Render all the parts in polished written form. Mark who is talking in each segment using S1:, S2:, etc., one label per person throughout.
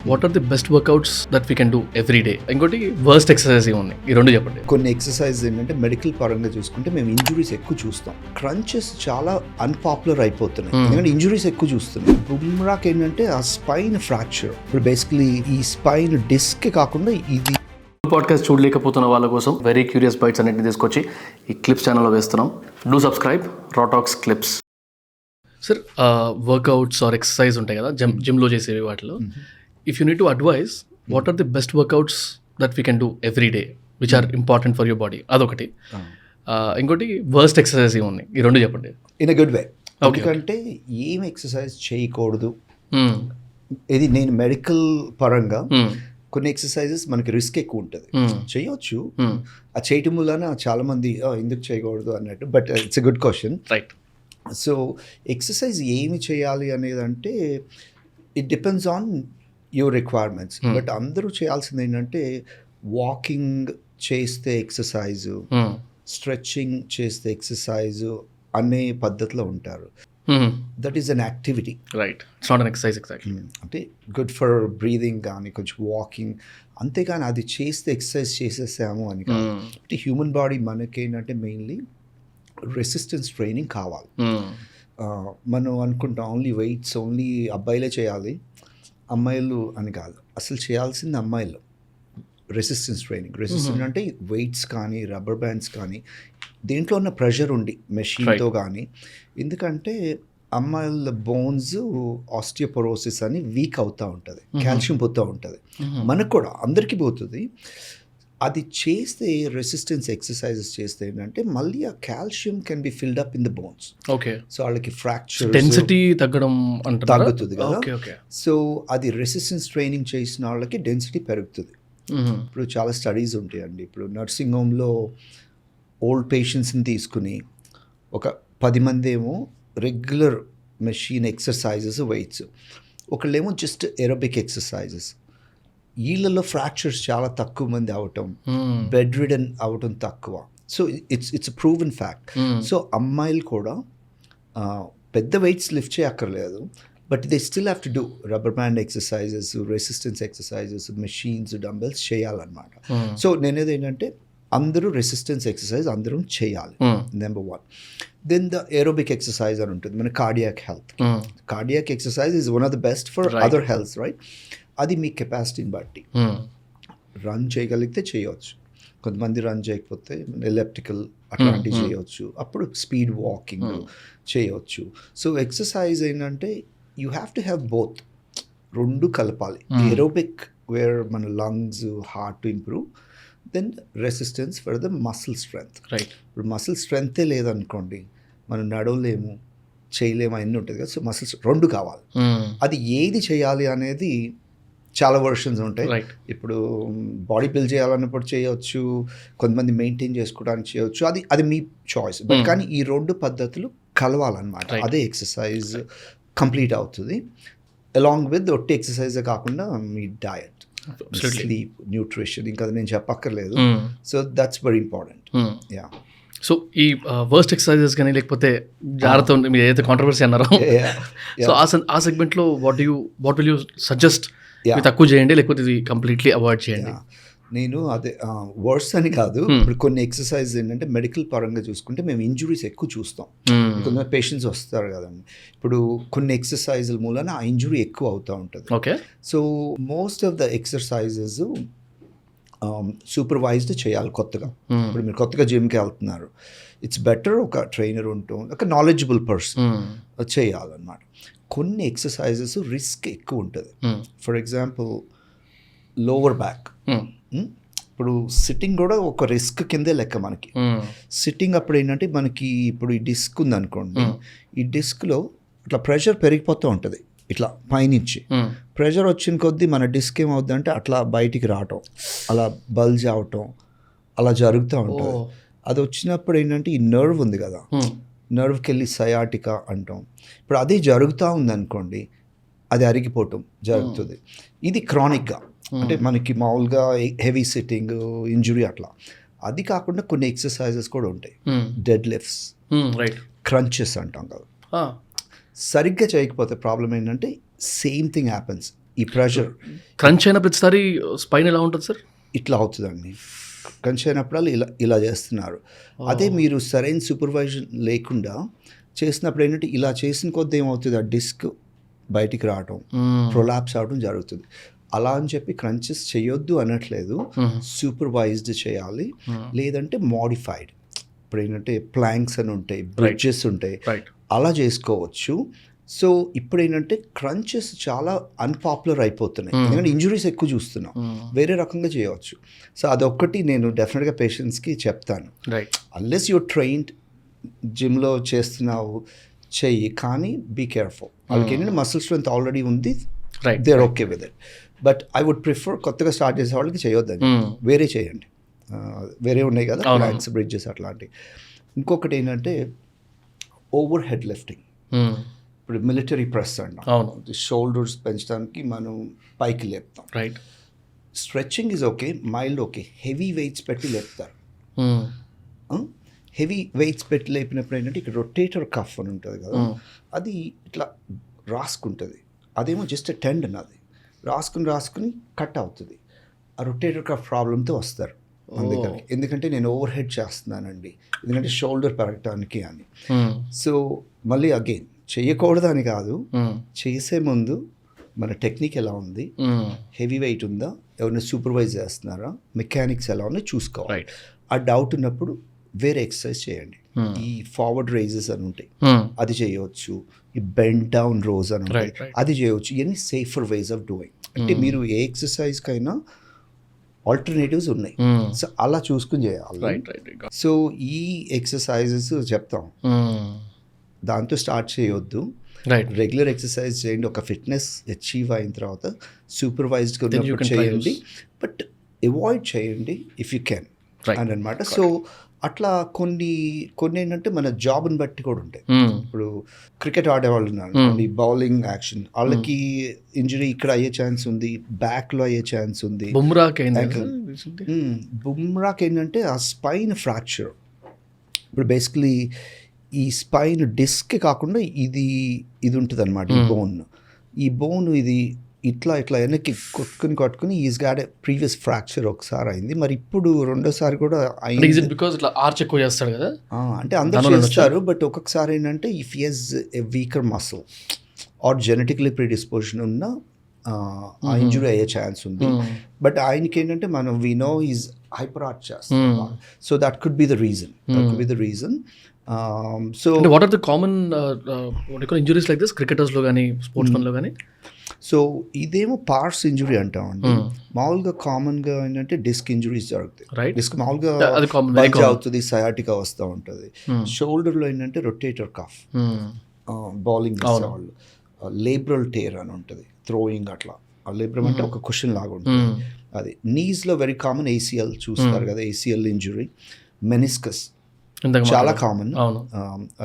S1: What are the best workouts that we can do every day? ఇంకోటి worst exercise ఏముంది? ఈ రెండు చెప్పండి.
S2: కొన్ని ఎక్సర్సైజ్ ఏంటంటే మెడికల్ పరంగా చూసుకుంటే మేము ఇంజురీస్ ఎక్కువ చూస్తాం. క్రంచెస్ చాలా అన్పాపులర్ అయిపోతున్నాయి ఎందుకంటే ఇంజురీస్ ఎక్కువ చూస్తున్నాం. బుమ్రాకి ఏంటంటే ఆ స్పైన్ ఫ్రాక్చర్, ఇప్పుడు బేసికలీ ఈ స్పైన్ డిస్క్ కాకుండా ఇది
S1: పాడ్కాస్ట్ చూడలేకపోతున్న వాళ్ళ కోసం వెరీ క్యూరియస్ బైట్స్ అన్నింటిని తీసుకొచ్చి ఈ క్లిప్స్ ఛానల్లో వేస్తున్నాం. డూ సబ్స్క్రైబ్ రాటాక్స్ clips. Sir, workouts or exercise ఉంటాయి కదా జిమ్లో చేసేవి, వాటిలో if you need to advise what are the best workouts that we can do every day which are important for your body, అదొకటి. ఇంకోటి వర్స్ట్ ఎక్సర్సైజ్ ఏముంది? ఈ రెండు చెప్పండి.
S2: In a good way. ఎందుకంటే ఏం ఎక్సర్సైజ్ చేయకూడదు, ఇది నేను మెడికల్ పరంగా కొన్ని ఎక్సర్సైజెస్ మనకి రిస్క్ ఎక్కువ ఉంటుంది, చేయొచ్చు. ఆ చేయటం వలన చాలా మంది ఎందుకు చేయకూడదు అన్నట్టు, but it's a good question.
S1: Right.
S2: So exercise ఏమి చేయాలి అనేది అంటే it depends on your requirements. But అందరూ చేయాల్సింది ఏంటంటే వాకింగ్ చేస్తే ఎక్సర్సైజు, స్ట్రెచ్చింగ్ చేస్తే ఎక్సర్సైజు అనే పద్ధతిలో ఉంటారు. That is an activity,
S1: right? It's not an exercise exactly.
S2: అంటే గుడ్ ఫర్ బ్రీదింగ్ కానీ కొంచెం వాకింగ్, అంతేగాని అది చేస్తే ఎక్సర్సైజ్ చేసేసాము అని కాదు. అంటే హ్యూమన్ బాడీ మనకేంటంటే మెయిన్లీ రెసిస్టెన్స్ ట్రైనింగ్ కావాలి. మనం అనుకుంటాం ఓన్లీ వెయిట్స్ ఓన్లీ అబ్బాయిలే చేయాలి, అమ్మాయిలు అని కాదు. అసలు చేయాల్సింది అమ్మాయిలు రెసిస్టెన్స్ ట్రైనింగ్. రెసిస్టెన్స్ అంటే వెయిట్స్ కానీ రబ్బర్ బ్యాండ్స్ కానీ దేంట్లో ఉన్న ప్రెషర్ ఉండి మెషిన్తో కానీ. ఎందుకంటే అమ్మాయిల బోన్స్ ఆస్టియోపోరోసిస్ అని వీక్ అవుతూ ఉంటుంది, కాల్షియం పోతూ ఉంటుంది. మనకు కూడా అందరికీ పోతుంది. అది చేస్తే రెసిస్టెన్స్ ఎక్సర్సైజెస్ చేస్తే ఏంటంటే మళ్ళీ ఆ calcium can be filled up in the bones.
S1: Okay.
S2: So వాళ్ళకి ఫ్రాక్చర్
S1: డెన్సిటీ తగ్గడం
S2: తగ్గుతుంది కదా.
S1: ఓకే.
S2: సో అది రెసిస్టెన్స్ ట్రైనింగ్ చేసిన వాళ్ళకి డెన్సిటీ పెరుగుతుంది. ఇప్పుడు చాలా స్టడీస్ ఉంటాయండి. ఇప్పుడు నర్సింగ్ హోమ్లో ఓల్డ్ పేషెంట్స్ని తీసుకుని ఒక 10 మంది ఏమో రెగ్యులర్ మెషిన్ ఎక్సర్సైజెస్ వెయిట్స్, ఒకళ్ళేమో జస్ట్ ఏరోబిక్ ఎక్సర్సైజెస్. వీళ్ళలో ఫ్రాక్చర్స్ చాలా తక్కువ మంది అవటం, బెడ్ రిడన్ అవటం తక్కువ. So it's proven fact. So అమ్మాయిలు కూడా పెద్ద వెయిట్స్ లిఫ్ట్ చేయక్కర్లేదు, but they still have to do rubber band exercises, resistance exercises, machines, dumbbells చేయాలన్నమాట. సో నేనేది ఏంటంటే అందరూ రెసిస్టెన్స్ ఎక్సర్సైజ్ అందరూ చేయాలి, number 1. Then the aerobic exercise అని ఉంటుంది మన cardiac health. Cardiac exercise is one of the best for other health, right? అది మీ కెపాసిటీని బట్టి రన్ చేయగలిగితే చేయవచ్చు. కొంతమంది రన్ చేయకపోతే ఎలిప్టికల్ అట్లాంటివి చేయవచ్చు, అప్పుడు స్పీడ్ వాకింగ్ చేయవచ్చు. సో ఎక్సర్సైజ్ ఏంటంటే you have to have both, రెండు కలపాలి. ఏరోబిక్ వేర్ మన lungs heart to improve, then resistance for the muscle strength.
S1: Right.
S2: ఇప్పుడు మసిల్ స్ట్రెంగ్తే లేదనుకోండి, మనం నడవలేము, చేయలేము, అన్నీ ఉంటుంది కదా. సో మసిల్స్ రెండు కావాలి. అది ఏది చేయాలి అనేది చాలా వర్షన్స్ ఉంటాయి. ఇప్పుడు బాడీ బిల్డ్ చేయాలన్నప్పుడు చేయవచ్చు, కొంతమంది మెయింటైన్ చేసుకోవడానికి చేయవచ్చు, అది మీ చాయిస్. బట్ కానీ ఈ రెండు పద్ధతులు కలవాలన్నమాట, అదే ఎక్సర్సైజ్ కంప్లీట్ అవుతుంది. అలాంగ్ విత్ ఒట్టి ఎక్సర్సైజే కాకుండా మీ డయట్, స్లీప్, న్యూట్రిషన్, ఇంకా నేను చెప్పక్కర్లేదు. So that's very important. Yeah.
S1: So ఈ వర్స్ట్ ఎక్సర్సైజెస్ కానీ లేకపోతే జాగ్రత్త మీరు ఏదైతే కాంట్రవర్సీ అన్నారో, సో ఆ సెగ్మెంట్లో వాట్ విల్ యూ సజెస్ట్? ఇది తక్కువ చేయండి లేకపోతే ఇది కంప్లీట్లీ అవాయిడ్ చేయండి?
S2: నేను అదే వర్డ్స్ అని కాదు. ఇప్పుడు కొన్ని ఎక్సర్సైజ్ ఏంటంటే మెడికల్ పరంగా చూసుకుంటే మేము ఇంజురీస్ ఎక్కువ చూస్తాం. కొంతమంది పేషెంట్స్ వస్తారు కదండి, ఇప్పుడు కొన్ని ఎక్సర్సైజుల మూలన ఆ ఇంజురీ ఎక్కువ అవుతూ ఉంటుంది.
S1: Okay.
S2: So most of the exercises supervised చేయాలి. కొత్తగా ఇప్పుడు మీరు కొత్తగా జిమ్కి వెళ్తున్నారు, ఇట్స్ బెటర్ ఒక ట్రైనర్ ఉంటూ ఒక నాలెడ్జబుల్ పర్సన్ చేయాలన్నమాట. కొన్ని ఎక్సర్సైజెస్ రిస్క్ ఎక్కువ ఉంటుంది. ఫర్ ఎగ్జాంపుల్ లోవర్ బ్యాక్, ఇప్పుడు సిట్టింగ్ కూడా ఒక రిస్క్ కిందే లెక్క మనకి. సిట్టింగ్ అప్పుడు ఏంటంటే మనకి ఇప్పుడు ఈ డిస్క్ ఉందనుకోండి, ఈ డిస్క్లో ఇట్లా ప్రెషర్ పెరిగిపోతూ ఉంటుంది, ఇట్లా పైనుంచి ప్రెషర్ వచ్చిన కొద్దీ మన డిస్క్ ఏమవుద్దంటే అట్లా బయటికి రావటం, అలా బల్జ్ అవటం, అలా జరుగుతూ ఉంటుంది. అది వచ్చినప్పుడు ఏంటంటే ఈ నర్వ్ ఉంది కదా, నర్వ్కి వెళ్ళి సయాటికా అంటాం. ఇప్పుడు అదే జరుగుతూ ఉందనుకోండి, అది అరిగిపోవటం జరుగుతుంది. ఇది క్రానిక్గా, అంటే మనకి మామూలుగా హెవీ సిట్టింగ్ ఇంజురీ అట్లా. అది కాకుండా కొన్ని ఎక్సర్సైజెస్ కూడా ఉంటాయి, డెడ్ లిఫ్ట్స్, క్రంచెస్ అంటాం కదా. సరిగ్గా చేయకపోతే ప్రాబ్లం ఏంటంటే సేమ్ థింగ్ హ్యాపెన్స్. ఈ ప్రెషర్
S1: క్రంచ్ అయిన ప్రతిసారి స్పైన్ ఎలా ఉంటుంది సార్?
S2: ఇట్లా అవుతుందండి. కంచి అయినప్పుడు ఇలా చేస్తున్నారు. అదే మీరు సరైన సూపర్వైజన్ లేకుండా చేసినప్పుడు ఏంటంటే ఇలా చేసిన కొద్ది ఏమవుతుంది, ఆ డిస్క్ బయటికి రావడం, ప్రొలాప్స్ అవడం జరుగుతుంది. అలా అని చెప్పి క్రంచెస్ చేయొద్దు అనట్లేదు, సూపర్వైజ్డ్ చేయాలి, లేదంటే మోడిఫైడ్. ఇప్పుడు ఏంటంటే ప్లాంక్స్ అని ఉంటాయి, బ్రిడ్జెస్ ఉంటాయి, అలా చేసుకోవచ్చు. సో ఇప్పుడు ఏంటంటే క్రంచెస్ చాలా అన్పాపులర్ అయిపోతున్నాయి, ఎందుకంటే ఇంజురీస్ ఎక్కువ చూస్తున్నాం, వేరే రకంగా చేయవచ్చు. సో అదొక్కటి నేను డెఫినెట్గా పేషెంట్స్కి చెప్తాను. అన్లెస్ యువర్ ట్రైన్డ్, జిమ్లో చేస్తున్నావు చెయ్యి, కానీ బీ కేర్ఫుల్. వాళ్ళకి ఏంటంటే మసిల్ స్ట్రెంత్ ఆల్రెడీ ఉంది, they are okay with it. But I would prefer కొత్తగా స్టార్ట్ చేసే వాళ్ళకి చేయొద్దని, వేరే చేయండి. వేరే ఉన్నాయి కదా ప్లాంక్స్, బ్రిడ్జెస్ అట్లాంటివి. ఇంకొకటి ఏంటంటే ఓవర్ హెడ్ లిఫ్టింగ్. ఇప్పుడు మిలిటరీ ప్రెస్ అంటాం, షోల్డర్స్ పెంచడానికి మనం పైకి లేపుతాం. Stretching is okay, mild okay. Heavy weights పెట్టి లేపుతారు. హెవీ వెయిట్స్ పెట్టి లేపినప్పుడు ఏంటంటే ఇక్కడ రొటేటర్ కఫ్ అని ఉంటుంది కదా, అది ఇట్లా రాసుకుంటుంది. అదేమో జస్ట్ టెండన్, అది రాసుకుని కట్ అవుతుంది. ఆ రొటేటర్ కఫ్ ప్రాబ్లంతో వస్తారు అందుకని. ఎందుకంటే నేను ఓవర్ హెడ్ చేస్తున్నానండి, ఎందుకంటే షోల్డర్ పెరగటానికి అని. సో మళ్ళీ అగైన్ చెయ్యకూడదని కాదు, చేసే ముందు మన టెక్నిక్ ఎలా ఉంది, హెవీ వెయిట్ ఉందా, ఎవరైనా సూపర్వైజ్ చేస్తున్నారా, మెకానిక్స్ ఎలా ఉన్నాయి చూసుకోవాలి. ఆ డౌట్ ఉన్నప్పుడు వేరే ఎక్సర్సైజ్ చేయండి. ఈ ఫార్వర్డ్ రైజెస్ అని ఉంటాయి, అది చేయవచ్చు. ఈ బెండ్ డౌన్ రోజ్ అని ఉంటాయి, అది చేయవచ్చు. ఇవన్నీ సేఫర్ వేస్ ఆఫ్ డూయింగ్. అంటే మీరు ఏ ఎక్సర్సైజ్కైనా ఆల్టర్నేటివ్స్ ఉన్నాయి, సో అలా చూసుకుని చేయాలి. సో ఈ ఎక్సర్సైజెస్ చెప్తాం, దాంతో స్టార్ట్ చేయొద్దు. రెగ్యులర్ ఎక్సర్సైజ్ చేయండి. ఒక ఫిట్నెస్ అచీవ్ అయిన తర్వాత సూపర్వైజ్డ్గా ఉన్నప్పుడు చేయండి, బట్ అవాయిడ్ చేయండి ఇఫ్ యూ కెన్ అని అనమాట. సో అట్లా కొన్ని ఏంటంటే మన జాబ్ని బట్టి కూడా ఉంటాయి. ఇప్పుడు క్రికెట్ ఆడేవాళ్ళు ఉన్నారు, బౌలింగ్ యాక్షన్, వాళ్ళకి ఇంజరీ ఇక్కడ అయ్యే ఛాన్స్ ఉంది, బ్యాక్లో అయ్యే ఛాన్స్ ఉంది. బుమ్రాకి ఏంటంటే ఆ స్పైన్ ఫ్రాక్చర్. ఇప్పుడు బేసికలీ ఈ స్పైన్ డిస్క్ కాకుండా ఇది ఉంటుంది అనమాట. ఈ బోన్ ఇది ఇట్లా వెనక్కి కొట్టుకుని ఈజ్ గాట్ ప్రీవియస్ ఫ్రాక్చర్ ఒకసారి అయింది, మరి ఇప్పుడు రెండోసారి కూడా అయింది.
S1: బికాజ్ ఇట్లా ఆర్చ్ ఎక్కువ చేస్తాడు కదా,
S2: అంటే అందరూ చేస్తారు. బట్ ఒక్కొక్కసారి ఏంటంటే if he has a weaker muscle or genetically predisposition ఉన్న ఆ ఇంజురీ అయ్యే ఛాన్స్ ఉంది. బట్ ఆయనకి ఏంటంటే మనం we know is hyper arch చేస్తాం, so that could be the reason. So
S1: what are the common injuries like this క్రికెటర్స్లో కానీ స్పోర్ట్స్ మెన్లో కానీ?
S2: సో ఇదేమో పార్ట్స్ ఇంజురీ అంటామండి. మామూలుగా కామన్గా ఏంటంటే డిస్క్ ఇంజురీస్ జరుగుతాయి. డిస్క్ మామూలుగా బల్జ్ అవుతుంది, సయాటికా వస్తూ ఉంటుంది. షోల్డర్లో ఏంటంటే రొటేటర్ కఫ్, బౌలింగ్ చేసేవాళ్ళు లేబ్రల్ టేర్ అని ఉంటుంది, థ్రోయింగ్ అట్లా. ఆ లేబ్రమ్ అంటే ఒక కుషన్ లాగా ఉంటుంది, అది. నీస్లో వెరీ కామన్ ఏసీఎల్ చూస్తారు కదా, ఏసీఎల్ ఇంజురీ. మెనిస్కస్ చాలా కామన్,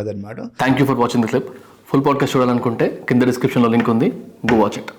S2: అదనమాట.
S1: Thank you for watching the clip. Full podcast చూడాలనుకుంటే కింద డిస్క్రిప్షన్లో లింక్ ఉంది, గో వాచ్ ఇట్.